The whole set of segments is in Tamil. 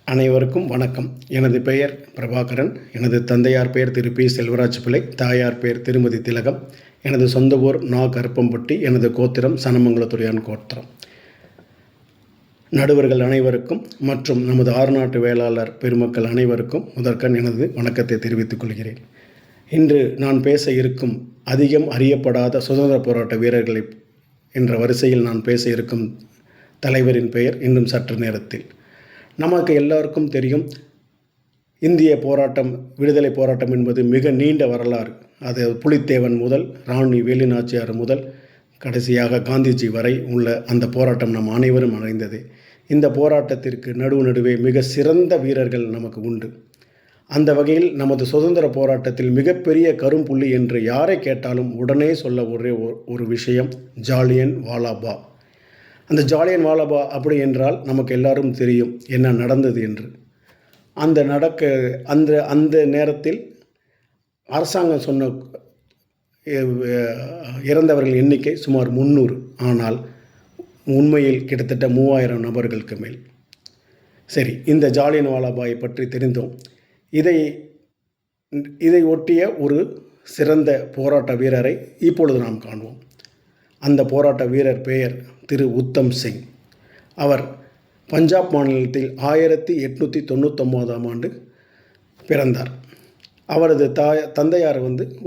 அனைவருக்கும் வணக்கம். எனது பெயர் பிரபாகரன். எனது தந்தையார் பெயர் திரு பி. செல்வராஜ் பிள்ளை. தாயார் பெயர் திருமதி திலகம். எனது சொந்த ஊர் கருப்பம்பட்டி. எனது கோத்திரம் சனமங்கலத்துறையான் கோத்திரம். நடுவர்கள் அனைவருக்கும் மற்றும் நமது ஆறுநாட்டு வேளாளர் பெருமக்கள் அனைவருக்கும் முதற்கண் எனது வணக்கத்தை தெரிவித்துக் கொள்கிறேன். இன்று நான் பேச இருக்கும் அதிகம் அறியப்படாத சுதந்திர போராட்ட வீரர்களை என்ற வரிசையில் நான் பேச இருக்கும் தலைவரின் பெயர் இன்னும் சற்று நேரத்தில். நமக்கு எல்லாருக்கும் தெரியும், இந்திய போராட்டம், விடுதலை போராட்டம் என்பது மிக நீண்ட வரலாறு. அது புலித்தேவன் முதல் ராணி வேலுநாச்சியார் முதல் கடைசியாக காந்திஜி வரை உள்ள அந்த போராட்டம் நம் அனைவரும் அறிந்தது. இந்த போராட்டத்திற்கு நடுவே மிக சிறந்த வீரர்கள் நமக்கு உண்டு. அந்த வகையில் நமது சுதந்திர போராட்டத்தில் மிகப்பெரிய கரும்புள்ளி என்று யாரை கேட்டாலும் உடனே சொல்ல ஒரே ஒரு விஷயம் ஜாலியன் வாலாபா. அந்த ஜாலியன் வாலாபா அப்படி என்றால் நமக்கு எல்லாரும் தெரியும் என்ன நடந்தது என்று. அந்த நேரத்தில் அரசாங்கம் சொன்ன இறந்தவர்கள் எண்ணிக்கை சுமார் 300. ஆனால் உண்மையில் கிட்டத்தட்ட 3000 நபர்களுக்கு மேல். சரி, இந்த ஜாலியன் வாலாபாயை பற்றி தெரிந்தோம். இதை ஒட்டிய ஒரு சிறந்த போராட்ட வீரரை இப்பொழுது நாம் காண்போம். அந்த போராட்ட வீரர் பெயர் திரு உத்தம் சிங். அவர் பஞ்சாப் மாநிலத்தில் 1899ஆம் ஆண்டு பிறந்தார். அவரது தந்தையார்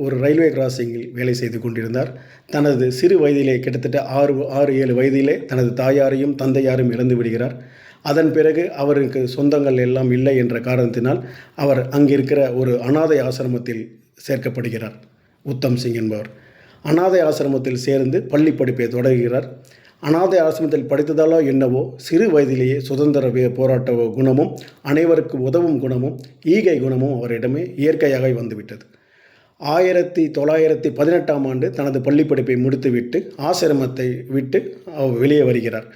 ஒரு ரயில்வே கிராசிங்கில் வேலை செய்து கொண்டிருந்தார். தனது சிறு வயதிலே கிட்டத்தட்ட 6-7 வயதிலே தனது தாயாரையும் தந்தையாரும் இழந்து விடுகிறார். அதன் பிறகு அவருக்கு சொந்தங்கள் எல்லாம் இல்லை என்ற காரணத்தினால் அவர் அங்கிருக்கிற ஒரு அனாதை ஆசிரமத்தில் சேர்க்கப்படுகிறார். உத்தம் சிங் என்பவர் அனாதை ஆசிரமத்தில் சேர்ந்து பள்ளி படிப்பை தொடர்கிறார். அனாதை ஆசிரமத்தில் படித்ததாலோ என்னவோ சிறு வயதிலேயே சுதந்திர போராட்ட குணமும் அனைவருக்கு உதவும் குணமும் ஈகை குணமும் அவரிடமே இயற்கையாக வந்துவிட்டது. 1918ஆம் ஆண்டு தனது பள்ளி படிப்பை முடித்துவிட்டு ஆசிரமத்தை விட்டு வெளியே வருகிறார்.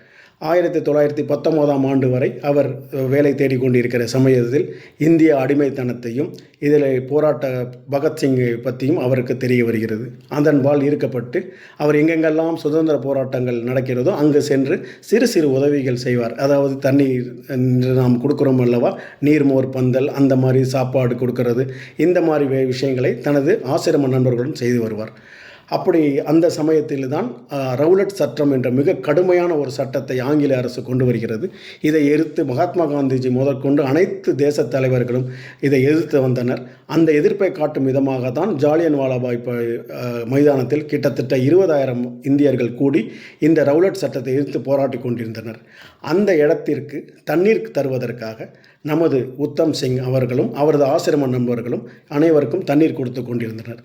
1919ஆம் ஆண்டு வரை அவர் வேலை தேடிக்கொண்டிருக்கிற சமயத்தில் இந்திய அடிமைத்தனத்தையும் இதில் போராட்ட பகத்சிங்கை பற்றியும் அவருக்கு தெரிய வருகிறது. அதன்பால் ஈர்க்கப்பட்டு அவர் எங்கெங்கெல்லாம் சுதந்திர போராட்டங்கள் நடக்கிறதோ அங்கு சென்று சிறு சிறு உதவிகள் செய்வார். அதாவது தண்ணீர் நாம் கொடுக்குறோம் அல்லவா, நீர்மோர் பந்தல், அந்த மாதிரி சாப்பாடு கொடுக்கறது, இந்த மாதிரி விஷயங்களை தனது ஆசிரம நண்பர்களுடன் செய்து வருவார். அப்படி அந்த சமயத்தில் தான் ரவுலட் சட்டம் என்ற மிக கடுமையான ஒரு சட்டத்தை ஆங்கில அரசு கொண்டு வருகிறது. இதை எதிர்த்து மகாத்மா காந்திஜி முதற்கொண்டு அனைத்து தேச தலைவர்களும் இதை எதிர்த்து வந்தனர். அந்த எதிர்ப்பை காட்டும் விதமாக தான் ஜாலியன் வாலாபாய் மைதானத்தில் கிட்டத்தட்ட 20,000 இந்தியர்கள் கூடி இந்த ரவுலட் சட்டத்தை எதிர்த்து போராடி கொண்டிருந்தனர். அந்த இடத்திற்கு தண்ணீர் தருவதற்காக நமது உத்தம் சிங் அவர்களும் அவரது ஆசிரம நண்பர்களும் அனைவருக்கும் தண்ணீர் கொடுத்து கொண்டிருந்தனர்.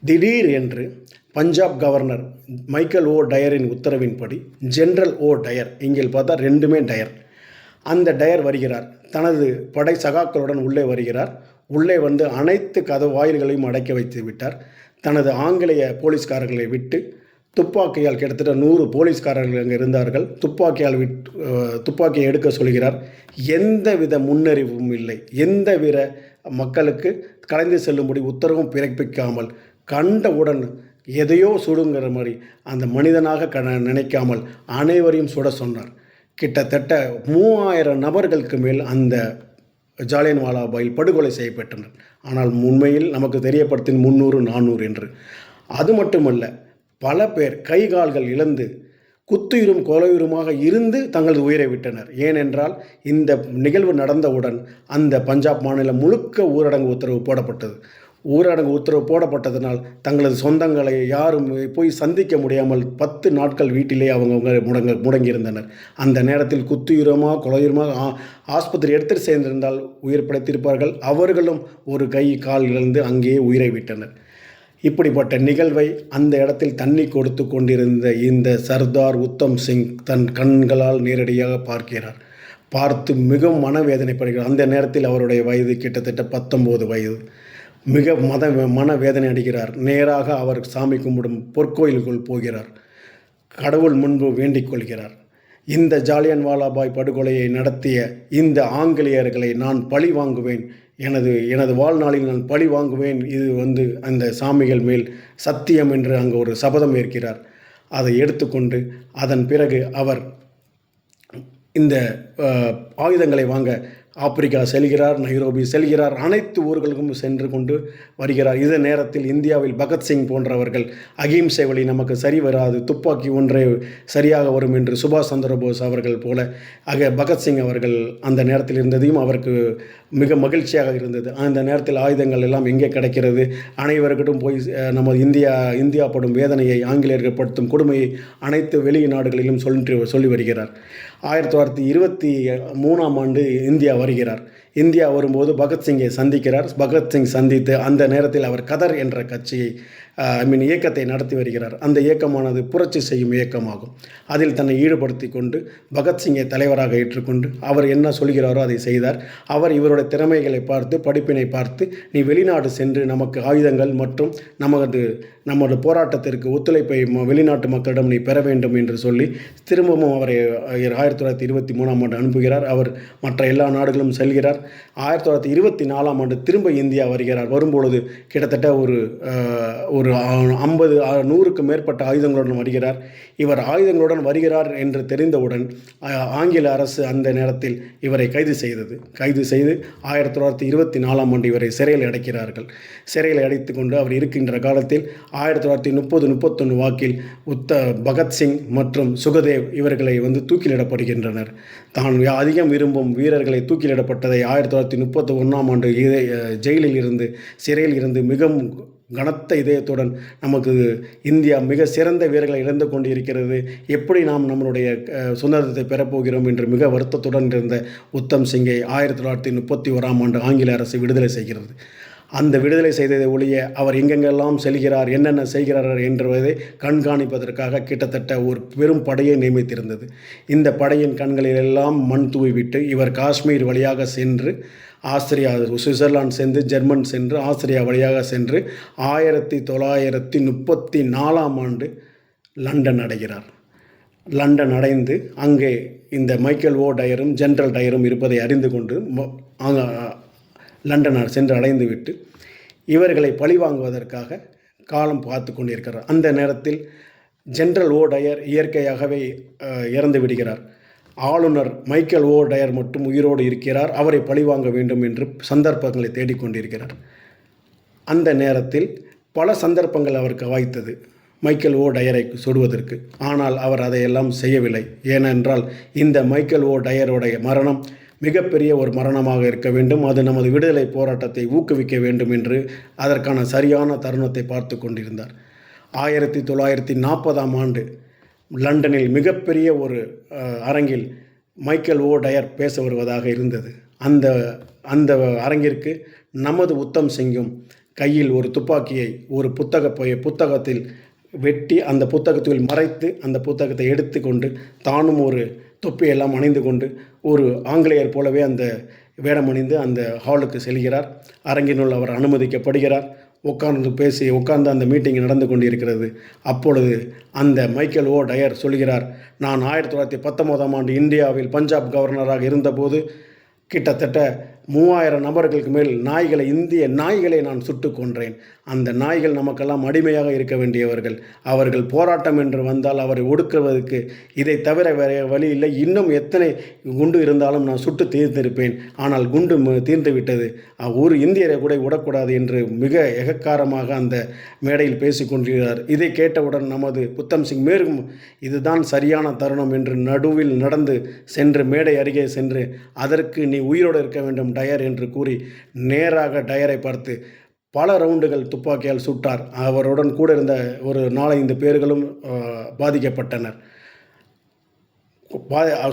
திடீர் என்று பஞ்சாப் கவர்னர் மைக்கேல் ஓ டயரின் உத்தரவின்படி ஜெனரல் ஓ டயர், இங்கே பார்த்தா ரெண்டுமே டயர், அந்த டயர் வருகிறார். தனது படை சகாக்களுடன் உள்ளே வருகிறார். உள்ளே அனைத்து வாயில்களையும் அடைக்க வைத்து விட்டார். தனது ஆங்கிலேய போலீஸ்காரர்களை விட்டு துப்பாக்கியால் கிட்டத்தட்ட 100 போலீஸ்காரர்கள் அங்கே இருந்தார்கள். துப்பாக்கியை எடுக்க சொல்கிறார். எந்தவித முன்னறிவும் இல்லை, எந்தவித மக்களுக்கு கலைந்து செல்லும்படி உத்தரவும் பிறப்பிக்காமல் கண்டவுடன் எதையோ சுடுங்கிற மாதிரி அந்த மனிதனாக நினைக்காமல் அனைவரையும் சுட சொன்னார். கிட்டத்தட்ட 3000 நபர்களுக்கு மேல் அந்த ஜாலியன் வாலாபாயில் படுகொலை செய்யப்பட்டனர். ஆனால் உண்மையில் நமக்கு தெரியப்படுத்தின் 300-400 என்று. அது மட்டுமல்ல, பல பேர் கை கால்கள் இழந்து குத்துயிரும் கொலையுருமாக இருந்து தங்களது உயிரை விட்டனர். ஏனென்றால் இந்த நிகழ்வு நடந்தவுடன் அந்த பஞ்சாப் மாநிலம் முழுக்க ஊரடங்கு உத்தரவு போடப்பட்டது. ஊரடங்கு உத்தரவு போடப்பட்டதனால் தங்களது சொந்தங்களை யாரும் போய் சந்திக்க முடியாமல் 10 நாட்கள் வீட்டிலே அவங்க முடங்கியிருந்தனர். அந்த நேரத்தில் குத்துயுரமாக கொலையுரமாக ஆஸ்பத்திரி எடுத்துட்டு சேர்ந்திருந்தால் உயிர் பிழைத்திருப்பார்கள். அவர்களும் ஒரு கை கால் இழந்து அங்கேயே உயிரை விட்டனர். இப்படிப்பட்ட நிகழ்வை அந்த இடத்தில் தண்ணி கொடுத்து கொண்டிருந்த இந்த சர்தார் உத்தம் சிங் தன் கண்களால் நேரடியாக பார்க்கிறார். பார்த்து மிகவும் மனவேதனைப்படுகிறார். அந்த நேரத்தில் அவருடைய வயது கிட்டத்தட்ட 19 வயது. மிக மனவேதனை அடைகிறார். நேராக அவர் சாமி கும்பிடும் பொற்கோயிலுக்குள் போகிறார். கடவுள் முன்பு வேண்டிக் கொள்கிறார். இந்த ஜாலியன் வாலாபாய் படுகொலையை நடத்திய இந்த ஆங்கிலேயர்களை நான் பழி வாங்குவேன், எனது வாழ்நாளில் நான் பழி வாங்குவேன், இது அந்த சாமிகள் மேல் சத்தியம் என்று அங்கு ஒரு சபதம் ஏற்கிறார். அதை எடுத்துக்கொண்டு அதன் பிறகு அவர் இந்த ஆயுதங்களை வாங்க ஆப்பிரிக்கா செல்கிறார், நைரோபி செல்கிறார், அனைத்து ஊர்களுக்கும் சென்று கொண்டு வருகிறார். இதே நேரத்தில் இந்தியாவில் பகத்சிங் போன்றவர்கள் அகிம்சை வழி நமக்கு சரி வராது, துப்பாக்கி ஒன்றே சரியாக வரும் என்று சுபாஷ் சந்திர போஸ் அவர்கள் போல பகத்சிங் அவர்கள் அந்த நேரத்தில் இருந்ததையும் அவருக்கு மிக மகிழ்ச்சியாக இருந்தது. அந்த நேரத்தில் ஆயுதங்கள் எல்லாம் எங்கே கிடைக்கிறது, அனைவருக்கிட்டும் போய் நம்ம இந்தியா படும் வேதனையை, ஆங்கிலேயர்கள் படுத்தும் கொடுமையை அனைத்து வெளிநாடுகளிலும் சொல்லி வருகிறார். 1923ஆம் ஆண்டு இந்தியா வருகிறார். இந்தியா வரும்போது பகத்சிங்கை சந்திக்கிறார். பகத்சிங் சந்தித்து அந்த நேரத்தில் அவர் கதர் என்ற கட்சியை இயக்கத்தை நடத்தி வருகிறார். அந்த இயக்கமானது புரட்சி செய்யும் இயக்கமாகும். அதில் தன்னை ஈடுபடுத்தி கொண்டு பகத்சிங்கை தலைவராக ஏற்றுக்கொண்டு அவர் என்ன சொல்கிறாரோ அதை செய்தார். அவர் இவருடைய திறமைகளை பார்த்து, படிப்பினை பார்த்து, நீ வெளிநாடு சென்று நமக்கு ஆயுதங்கள் மற்றும் நமது போராட்டத்திற்கு ஒத்துழைப்பை வெளிநாட்டு மக்களிடம் நீ பெற வேண்டும் என்று சொல்லி திரும்பவும் அவரை 1923ஆம் ஆண்டு அனுப்புகிறார். அவர் மற்ற எல்லா நாடுகளும் செல்கிறார். 1924ஆம் ஆண்டு திரும்ப இந்தியா வருகிறார். வரும்பொழுது கிட்டத்தட்ட ஒரு 100க்கு மேற்பட்ட ஆயுதங்களுடன் வருகிறார். இவர் ஆயுதங்களுடன் வருகிறார் என்று தெரிந்தவுடன் ஆங்கில அரசு அந்த நேரத்தில் இவரை கைது செய்து 1924ஆம் ஆண்டு இவரை சிறையில் அடைக்கிறார்கள். சிறையில் அடைத்து கொண்டு அவர் இருக்கின்ற காலத்தில் 1930-31 வாக்கில் பகத்சிங் மற்றும் சுகதேவ் இவர்களை தூக்கிலிடப்படுகின்றனர். தான் அதிகம் விரும்பும் வீரர்களை தூக்கிலிடப்பட்டதை 1931ஆம் ஆண்டு சிறையில் இருந்து மிகவும் கனத்த இதயத்துடன் நமக்கு இந்தியா மிக சிறந்த வீரர்களை இழந்து கொண்டிருக்கிறது, எப்படி நாம் நம்மளுடைய சுதந்திரத்தை பெறப்போகிறோம் என்று மிக வருத்தத்துடன் இருந்த உத்தம் சிங்கை 1931ஆம் ஆண்டு ஆங்கில அரசு விடுதலை செய்கிறது. அந்த விடுதலை செய்ததை ஒழிய அவர் எங்கெங்கெல்லாம் செல்கிறார், என்னென்ன செய்கிறார் என்பதை கண்காணிப்பதற்காக கிட்டத்தட்ட ஒரு பெரும் படையை நியமித்திருந்தது. இந்த படையின் கண்களிலெல்லாம் மண் தூவிவிட்டு இவர் காஷ்மீர் வழியாக சென்று ஆஸ்திரியா, சுவிட்சர்லாந்து சென்று, ஜெர்மன் சென்று, ஆஸ்திரியா வழியாக சென்று 1934ஆம் ஆண்டு லண்டன் அடைகிறார். லண்டன் அடைந்து அங்கே இந்த மைக்கேல் ஓ டயரும் ஜெனரல் டயரும் இருப்பதை அறிந்து கொண்டு லண்டன் சென்று அடைந்து விட்டு இவர்களை பழிவாங்குவதற்காக காலம் பார்த்து கொண்டிருக்கிறார். அந்த நேரத்தில் ஜெனரல் ஓ டயர் இயற்கையாகவே இறந்து விடுகிறார். ஆளுநர் மைக்கேல் ஓ டயர் மட்டும் உயிரோடு இருக்கிறார். அவரை பழிவாங்க வேண்டும் என்று சந்தர்ப்பங்களை தேடிக்கொண்டிருக்கிறார். அந்த நேரத்தில் பல சந்தர்ப்பங்கள் அவருக்கு வாய்த்தது மைக்கேல் ஓ டயரை சுடுவதற்கு. ஆனால் அவர் அதையெல்லாம் செய்யவில்லை. ஏனென்றால் இந்த மைக்கேல் ஓ டயருடைய மரணம் மிகப்பெரிய ஒரு மரணமாக இருக்க வேண்டும், அது நமது விடுதலை போராட்டத்தை ஊக்குவிக்க வேண்டும் என்று அதற்கான சரியான தருணத்தை பார்த்து கொண்டிருந்தார். 1940ஆம் ஆண்டு லண்டனில் மிகப்பெரிய ஒரு அரங்கில் மைக்கேல் ஓ டயர் பேச வருவதாக இருந்தது. அந்த அரங்கிற்கு நமது உத்தம் சிங்கும் கையில் ஒரு துப்பாக்கியை ஒரு புத்தகத்தில் வெட்டி அந்த புத்தகத்தில் மறைத்து அந்த புத்தகத்தை எடுத்து கொண்டு தானும் ஒரு தொப்பியெல்லாம் அணிந்து கொண்டு ஒரு ஆங்கிலேயர் போலவே அந்த வேடம் அணிந்து அந்த ஹாலுக்கு செல்கிறார். அரங்கினுள் அவர் அனுமதிக்கப்படுகிறார். உட்கார்ந்து அந்த மீட்டிங் நடந்து கொண்டிருக்கிறது. அப்பொழுது அந்த மைக்கேல் ஓ டயர் சொல்கிறார், நான் 1919ஆம் ஆண்டு இந்தியாவில் பஞ்சாப் கவர்னராக இருந்தபோது கிட்டத்தட்ட 3000 நபர்களுக்கு மேல் இந்திய நாய்களை நான் சுட்டு கொன்றேன். அந்த நாய்கள் நமக்கெல்லாம் அடிமையாக இருக்க வேண்டியவர்கள். அவர்கள் போராட்டம் என்று வந்தால் அவரை ஒடுக்குவதற்கு இதை தவிர வேறு வழி இல்லை. இன்னும் எத்தனை குண்டு இருந்தாலும் நான் சுட்டு தீர்ந்திருப்பேன். ஆனால் குண்டு தீர்ந்து விட்டது. ஒரு இந்தியரை கூட விடக்கூடாது என்று மிக எகக்காரமாக அந்த மேடையில் பேசிக்கொண்டிருக்கிறார். இதை கேட்டவுடன் நமது உத்தம் சிங் மேலும் இதுதான் சரியான தருணம் என்று நடுவில் நடந்து சென்று மேடை அருகே சென்று அதற்கு நீ உயிரோடு இருக்க வேண்டும் டயர் என்று கூறி நேராக டயரை பார்த்து பல ரவுண்டுகள் துப்பாக்கியால் சுட்டார். அவருடன் கூட இருந்த ஒரு 4-5 பேர்களும் பாதிக்கப்பட்டனர்.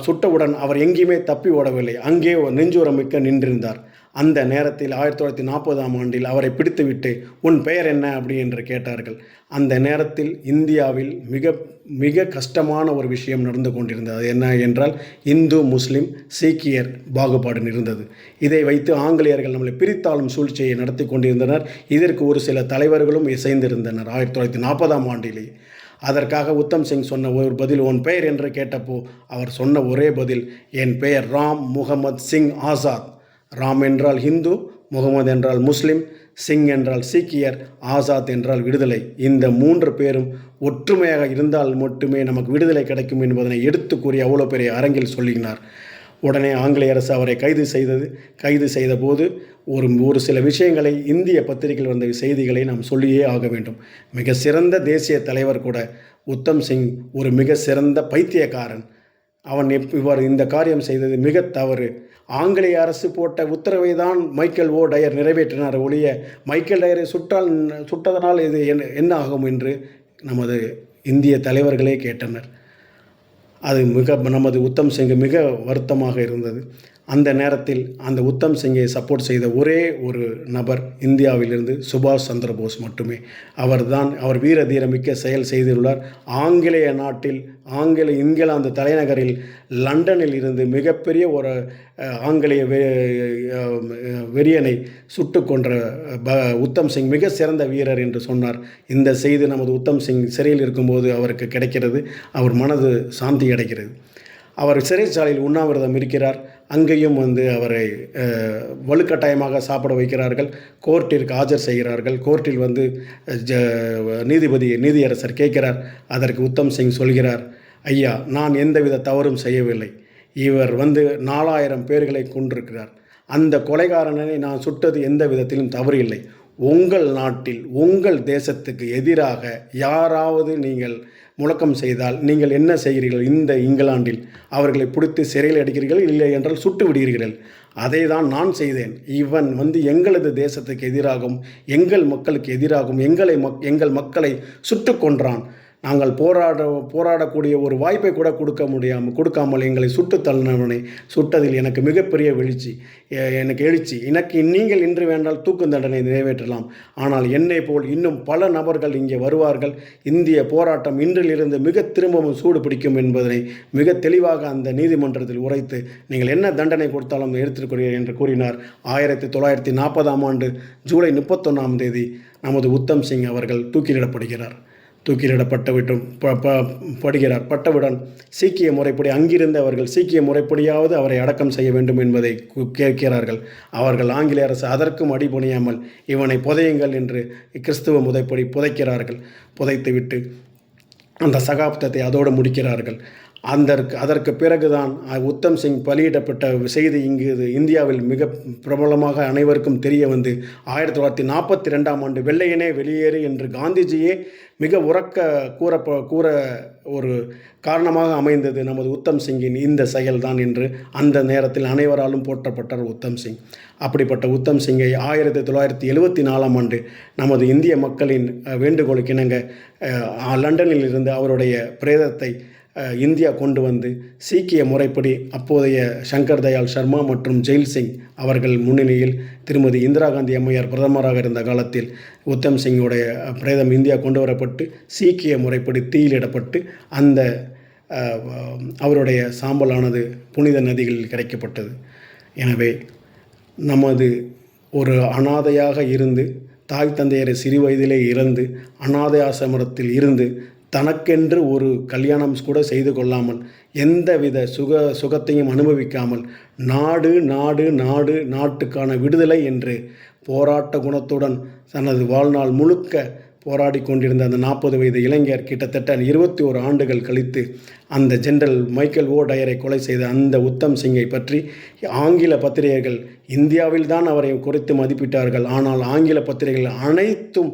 சுட்டவுடன் அவர் எங்கேயுமே தப்பி ஓடவில்லை. அங்கே நெஞ்சுரமிக்க நின்றிருந்தார். அந்த நேரத்தில் 1940ஆம் ஆண்டில் அவரை பிடித்துவிட்டு உன் பெயர் என்ன அப்படி என்று கேட்டார்கள். அந்த நேரத்தில் இந்தியாவில் மிக மிக கஷ்டமான ஒரு விஷயம் நடந்து கொண்டிருந்தது. அது என்ன என்றால் இந்து முஸ்லிம் சீக்கியர் பாகுபாடு இருந்தது. இதை வைத்து ஆங்கிலேயர்கள் நம்மளை பிரித்தாளும் சூழ்ச்சியை நடத்தி கொண்டிருந்தனர். இதற்கு ஒரு சில தலைவர்களும் இசைந்திருந்தனர் 1940ஆம் ஆண்டிலே. அதற்காக உத்தம் சிங் சொன்ன ஒரு பதில் உன் பெயர் என்று கேட்டப்போ அவர் சொன்ன ஒரே பதில் என் பெயர் ராம் முகமது சிங் ஆசாத். ராம் என்றால் ஹிந்து, முகமது என்றால் முஸ்லிம், சிங் என்றால் சீக்கியர், ஆசாத் என்றால் விடுதலை. இந்த 3 பேரும் ஒற்றுமையாக இருந்தால் மட்டுமே நமக்கு விடுதலை கிடைக்கும் என்பதனை எடுத்து கூறி அவ்வளோ பெரிய அரங்கில் சொல்லினார். உடனே ஆங்கிலேய அரசு அவரை கைது செய்தபோது ஒரு சில விஷயங்களை இந்திய பத்திரிகையில் வந்த செய்திகளை நாம் சொல்லியே ஆக வேண்டும். மிக சிறந்த தேசிய தலைவர் கூட உத்தம் சிங் ஒரு மிக சிறந்த பைத்தியக்காரன். இவர் இந்த காரியம் செய்தது மிக தவறு. ஆங்கிலேய அரசு போட்ட உத்தரவை தான் மைக்கேல் ஓ டயர் நிறைவேற்றினார் ஒழிய மைக்கேல் டயரை சுட்டதனால் இது என்ன ஆகும் என்று நமது இந்திய தலைவர்களே கேட்டனர். அது நமது உத்தம் சிங் மிக வருத்தமாக இருந்தது. அந்த நேரத்தில் அந்த உத்தம் சிங்கை சப்போர்ட் செய்த ஒரே ஒரு நபர் இந்தியாவிலிருந்து சுபாஷ் சந்திர போஸ் மட்டுமே. அவர் வீர தீரமிக்க செயல் செய்துள்ளார். ஆங்கிலேய நாட்டில் இங்கிலாந்து தலைநகரில் லண்டனில் இருந்து மிகப்பெரிய ஒரு ஆங்கிலேய வெறியனை சுட்டு கொன்ற உத்தம் சிங் மிக சிறந்த வீரர் என்று சொன்னார். இந்த செய்தி நமது உத்தம் சிங் சிறையில் இருக்கும்போது அவருக்கு கிடைக்கிறது. அவர் மனது சாந்தி அடைகிறது. அவர் சிறைச்சாலையில் உண்ணாவிரதம் இருக்கிறார். அங்கேயும் அவரை வலுக்கட்டாயமாக சாப்பிட வைக்கிறார்கள். கோர்ட்டிற்கு ஆஜர் செய்கிறார்கள். கோர்ட்டில் நீதியரசர் கேட்கிறார். அதற்கு உத்தம் சிங் சொல்கிறார், ஐயா, நான் எந்தவித தவறும் செய்யவில்லை. இவர் 4000 பேர்களை கொண்டிருக்கிறார். அந்த கொலைகாரனை நான் சுட்டது எந்த விதத்திலும் தவறு இல்லை. உங்கள் நாட்டில் உங்கள் தேசத்துக்கு எதிராக யாராவது நீங்கள் முழக்கம் செய்தால் நீங்கள் என்ன செய்கிறீர்கள்? இந்த இங்கிலாந்தில் அவர்களை பிடித்து சிறையில் அடிக்கிறீர்கள், இல்லை என்றால் சுட்டு விடுகிறீர்கள். அதை தான் நான் செய்தேன். இவன் எங்களது தேசத்துக்கு எதிராகவும் எங்கள் மக்களுக்கு எதிராகவும் எங்கள் மக்களை சுட்டு கொன்றான். நாங்கள் போராடக்கூடிய ஒரு வாய்ப்பை கூட கொடுக்காமல் எங்களை சுட்டு தள்ளினவனை சுட்டதில் எனக்கு மிகப்பெரிய எழுச்சி. நீங்கள் இன்று வேண்டால் தூக்கு தண்டனை நிறைவேற்றலாம். ஆனால் என்னை போல் இன்னும் பல நபர்கள் இங்கே வருவார்கள். இந்திய போராட்டம் இன்றிலிருந்து திரும்பவும் சூடு பிடிக்கும் என்பதனை மிக தெளிவாக அந்த நீதிமன்றத்தில் உரைத்து நீங்கள் என்ன தண்டனை கொடுத்தாலும் எடுத்துக்கொள்கிறேன் என்று கூறினார். 1940ஆம் ஆண்டு ஜூலை 31ஆம் தேதி நமது உத்தம் சிங் அவர்கள் தூக்கிலிடப்படுகிறார். பட்டவுடன் சீக்கிய முறைப்படி அங்கிருந்து அவர்கள் சீக்கிய முறைப்படியாவது அவரை அடக்கம் செய்ய வேண்டும் என்பதை கேட்கிறார்கள். அவர்கள் ஆங்கிலேய அரசு அதற்கும் அடிபணியாமல் இவனை புதையுங்கள் என்று கிறிஸ்துவ முறைப்படி புதைக்கிறார்கள். புதைத்துவிட்டு அந்த சகாப்தத்தை அதோடு முடிக்கிறார்கள். அதற்கு பிறகுதான் உத்தம் சிங் பலியிடப்பட்ட செய்தி இந்தியாவில் மிக பிரபலமாக அனைவருக்கும் தெரிய 1942ஆம் ஆண்டு வெள்ளையனே வெளியேறு என்று காந்திஜியே மிக உரக்க கூற ஒரு காரணமாக அமைந்தது நமது உத்தம் சிங்கின் இந்த செயல்தான் என்று அந்த நேரத்தில் அனைவராலும் போற்றப்பட்டார் உத்தம் சிங். அப்படிப்பட்ட உத்தம் சிங்கை 1974ஆம் ஆண்டு நமது இந்திய மக்களின் வேண்டுகோளுக்கிணங்க லண்டனில் இருந்து அவருடைய பிரேதத்தை இந்தியா கொண்டு சீக்கிய முறைப்படி அப்போதைய சங்கர் தயாள் சர்மா மற்றும் ஜெயில் சிங் அவர்கள் முன்னிலையில் திருமதி இந்திரா காந்தி அம்மையார் பிரதமராக இருந்த காலத்தில் உத்தம் சிங்குடைய பிரேதம் இந்தியா கொண்டு வரப்பட்டு சீக்கிய முறைப்படி தீயிலிடப்பட்டு அந்த அவருடைய சாம்பலானது புனித நதிகளில் கிடைக்கப்பட்டது. எனவே நமது ஒரு அனாதையாக இருந்து தாய் தந்தையரை சிறு வயதிலே இறந்து அனாதை ஆசிரமத்தில் இருந்து தனக்கென்று ஒரு கல்யாணம் கூட செய்து கொள்ளாமல் எந்தவித சுகத்தையும் அனுபவிக்காமல் நாட்டுக்கான விடுதலை என்று போராட்ட குணத்துடன் தனது வாழ்நாள் முழுக்க போராடி கொண்டிருந்த அந்த 40 வயது இளைஞர் கிட்டத்தட்ட 21 ஆண்டுகள் கழித்து அந்த ஜெனரல் மைக்கேல் ஓ டயரை கொலை செய்த அந்த உத்தம் சிங்கை பற்றி ஆங்கில பத்திரிகைகள் இந்தியாவில் தான் அவரை குறித்து மதிப்பிட்டார்கள். ஆனால் ஆங்கில பத்திரிகைகள் அனைத்தும்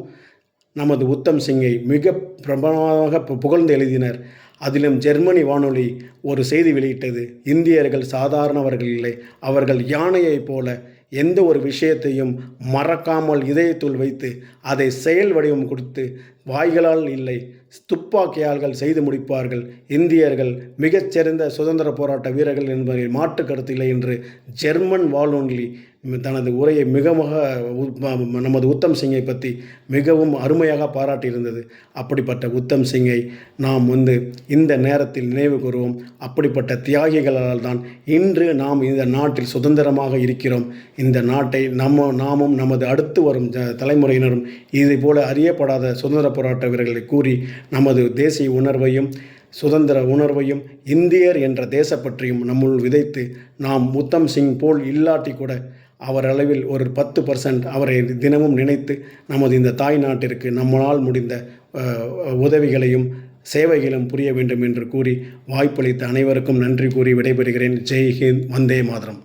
நமது உத்தம் சிங்கை மிக பிரபலமாக புகழ்ந்து எழுதினர். அதிலும் ஜெர்மனி வானொலி ஒரு செய்தி வெளியிட்டது, இந்தியர்கள் சாதாரணவர்கள் இல்லை, அவர்கள் யானையைப் போல எந்த ஒரு விஷயத்தையும் மறக்காமல் இதயத்துள் வைத்து அதை செயல் வடிவம் கொடுத்து வாய்களால் இல்லை துப்பாக்கியால்கள் செய்து முடிப்பார்கள். இந்தியர்கள் மிகச்சிறந்த சுதந்திர போராட்ட வீரர்கள் என்பதில் மாற்று கருத்து இல்லை என்று ஜெர்மன் வானொலி தனது உரையை நமது உத்தம் சிங்கை பற்றி மிகவும் அருமையாக பாராட்டியிருந்தது. அப்படிப்பட்ட உத்தம் சிங்கை நாம் இந்த நேரத்தில் நினைவு கூறுவோம். அப்படிப்பட்ட தியாகிகளால் தான் இன்று நாம் இந்த நாட்டில் சுதந்திரமாக இருக்கிறோம். இந்த நாட்டை நாமும் நமது அடுத்து வரும் தலைமுறையினரும் இதை போல அறியப்படாத சுதந்திர போராட்ட வீரர்களை கூறி நமது தேசிய உணர்வையும் சுதந்திர உணர்வையும் இந்தியர் என்ற தேசப்பற்றியும் நம்முள் விதைத்து நாம் உத்தம் சிங் போல் இல்லாட்டி கூட அவர் அளவில் ஒரு 10% அவரை தினமும் நினைத்து நமது இந்த தாய் நாட்டிற்கு நம்மளால் முடிந்த உதவிகளையும் சேவைகளும் புரிய வேண்டும் என்று கூறி வாய்ப்பளித்த அனைவருக்கும் நன்றி கூறி விடைபெறுகிறேன். ஜெய் ஹிந்த், வந்தே மாதரம்.